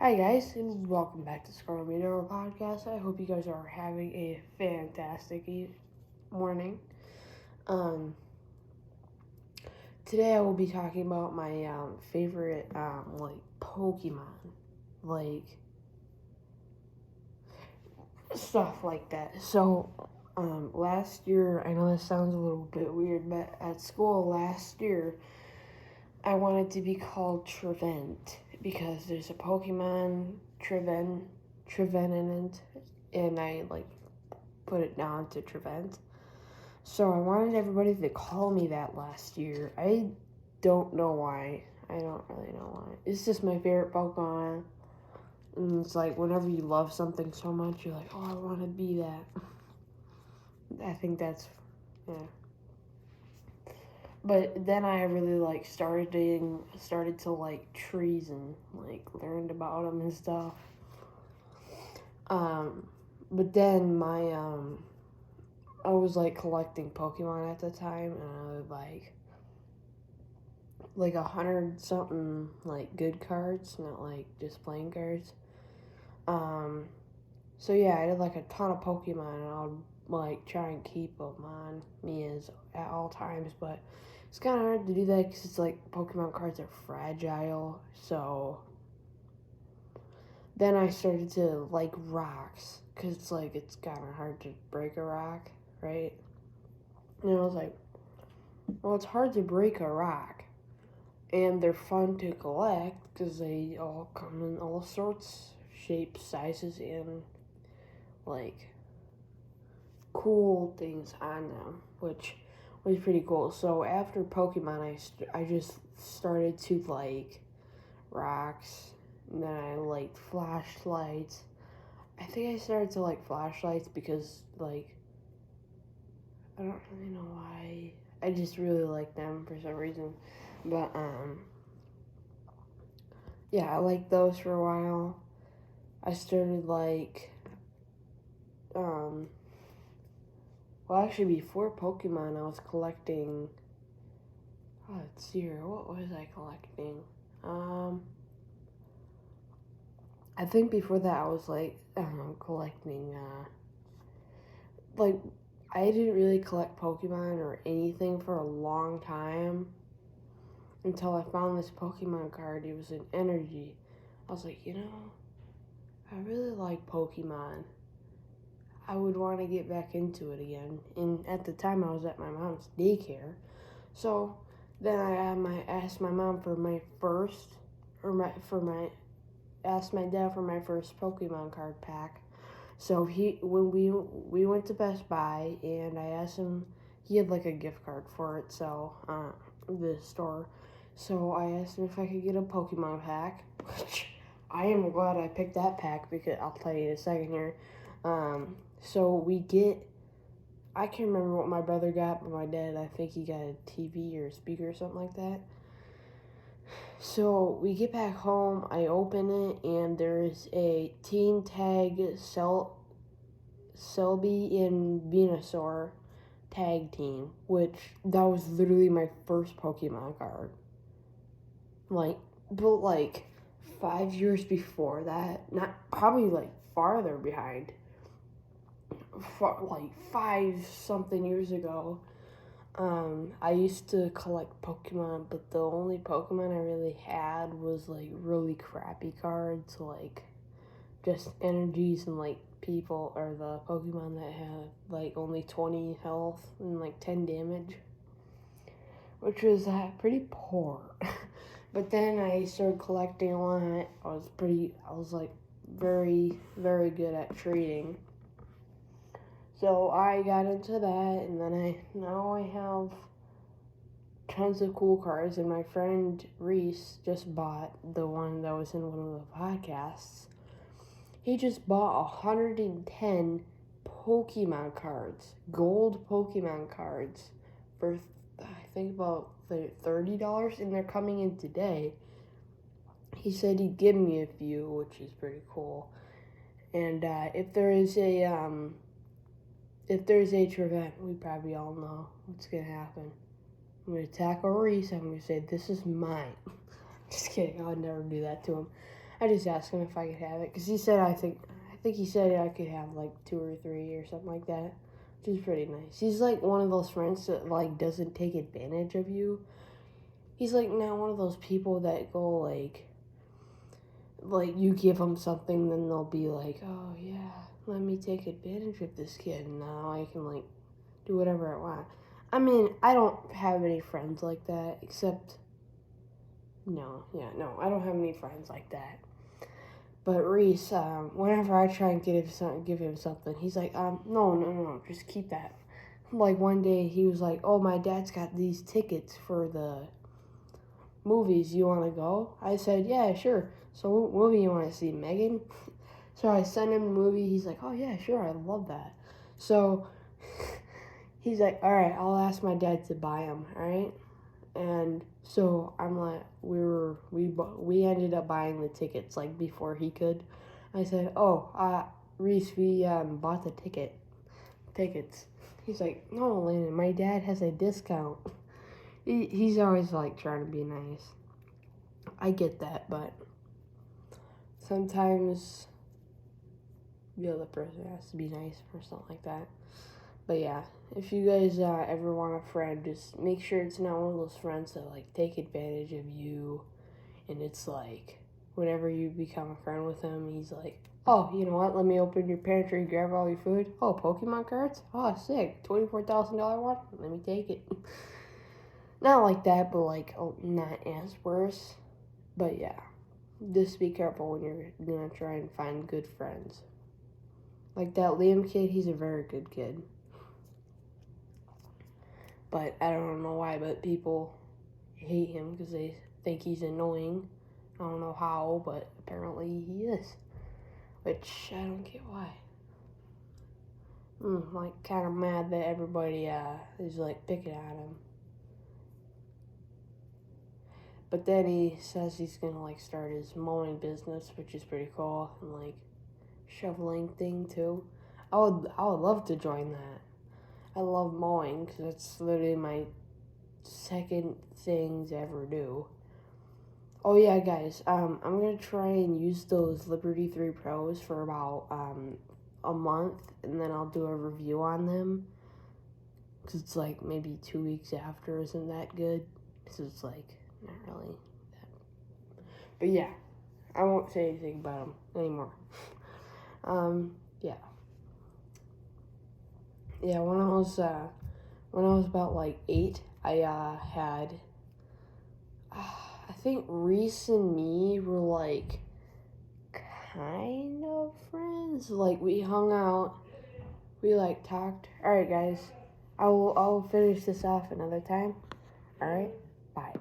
Hi guys, and welcome back to Scarlet Meteor Podcast. I hope you guys are having a fantastic morning. Um, Today I will be talking about my favorite Pokemon, like stuff like that. So, last year, I know this sounds a little bit weird, but at school last year, I wanted to be called Trevent because there's a Pokemon Trevenant, and I put it down to Trevent. So I wanted everybody to call me that last year. I don't know why. I don't really know why. It's just my favorite Pokemon. And it's like whenever you love something so much, you're like, oh, I want to be that. I think that's, yeah. But then I really started to like trees and learned about them and stuff. Um, but then I was collecting Pokemon at the time, and I was like 100 something good cards, not just playing cards. Um, so yeah, I did a ton of Pokemon, and I'll try and keep them on me as at all times, but it's kind of hard to do that because it's Pokemon cards are fragile. So then I started to like rocks because it's kind of hard to break a rock, right? And I was like, well, it's hard to break a rock, and they're fun to collect because they all come in all sorts, shapes, sizes, and like cool things on them, which was pretty cool. So after Pokemon, I just started to like rocks, and then I liked flashlights. I think I started to like flashlights because I don't really know why. I just really like them for some reason, but yeah, I liked those for a while. I started um well, actually before Pokemon I was collecting, oh, let's see here, what was I collecting? I think before that I was collecting like I didn't really collect Pokemon or anything for a long time until I found this Pokemon card. It was an energy. I was like, I really like Pokemon. I would want to get back into it again. And at the time, I was at my mom's daycare, so then I asked my mom for my first, or my for my asked my dad for my first Pokemon card pack. So when we went to Best Buy, and I asked him, he had a gift card for it, so the store. So I asked him if I could get a Pokemon pack, which I am glad I picked that pack because I'll tell you in a second here. So we get, I can't remember what my brother got, but my dad, I think he got a TV or a speaker or something like that. So we get back home, I open it, and there's a Teen Tag Selby and Venusaur tag team, which that was literally my first Pokemon card. But 5 years before that, not probably farther behind, like 5 something years ago. I used to collect Pokemon, but the only Pokemon I really had was really crappy cards, just energies and people, or the Pokemon that had only 20 health and 10 damage, which was pretty poor. But then I started collecting a lot. I was very, very good at trading. So I got into that, and then now I have tons of cool cards, and my friend Reese just bought the one that was in one of the podcasts. He just bought 110 Pokemon cards, gold Pokemon cards, for I think about $30, and they're coming in today. He said he'd give me a few, which is pretty cool. And if there's a Trevent, we probably all know what's gonna happen. I'm gonna tackle Reese. I'm gonna say, "This is mine." Just kidding. I would never do that to him. I just asked him if I could have it because he said I think he said I could have like 2 or 3 or something like that, which is pretty nice. He's like one of those friends that like doesn't take advantage of you. He's like not one of those people that go like you give them something, then they'll be like, oh yeah, let me take advantage of this kid, and now I can like do whatever I want. I mean, I don't have any friends like that, except no, I don't have any friends like that. But Reese, whenever I try and give him something, he's like, no, just keep that. Like one day he was like, oh, my dad's got these tickets for the movies. You want to go? I said, yeah, sure. So what movie you want to see, Megan? So I sent him the movie. He's like, oh yeah, sure, I love that. So he's like, all right, I'll ask my dad to buy them. All right. And so I'm like, we ended up buying the tickets like before he could. I said, oh, Reese, we bought the tickets. He's like, no, Landon, my dad has a discount. He's always like trying to be nice. I get that, but sometimes the other person has to be nice or something like that. But yeah, if you guys ever want a friend, just make sure it's not one of those friends that like take advantage of you. And it's like, whenever you become a friend with him, he's like, oh, you know what? Let me open your pantry, grab all your food. Oh, Pokemon cards? Oh, sick. $24,000 one? Let me take it. Not like that, but like, oh, not as worse. But yeah, just be careful when you're gonna try and find good friends. Like that Liam kid, he's a very good kid. But I don't know why, but people hate him because they think he's annoying. I don't know how, but apparently he is. Which I don't get why. Like kind of mad that everybody is like picking on him. But then he says he's gonna like start his mowing business, which is pretty cool, and like shoveling thing too. I would love to join that. I love mowing because that's literally my second thing to ever do. Oh yeah, guys. I'm gonna try and use those Liberty 3 Pros for about a month, and then I'll do a review on them. Cause it's like maybe 2 weeks after isn't that good. Cause it's like not really that. But yeah, I won't say anything about them anymore. Yeah. Yeah, when I was about like 8, I had. I think Reese and me were like kind of friends. Like we hung out, we like talked. All right, guys, I will finish this off another time. All right, bye.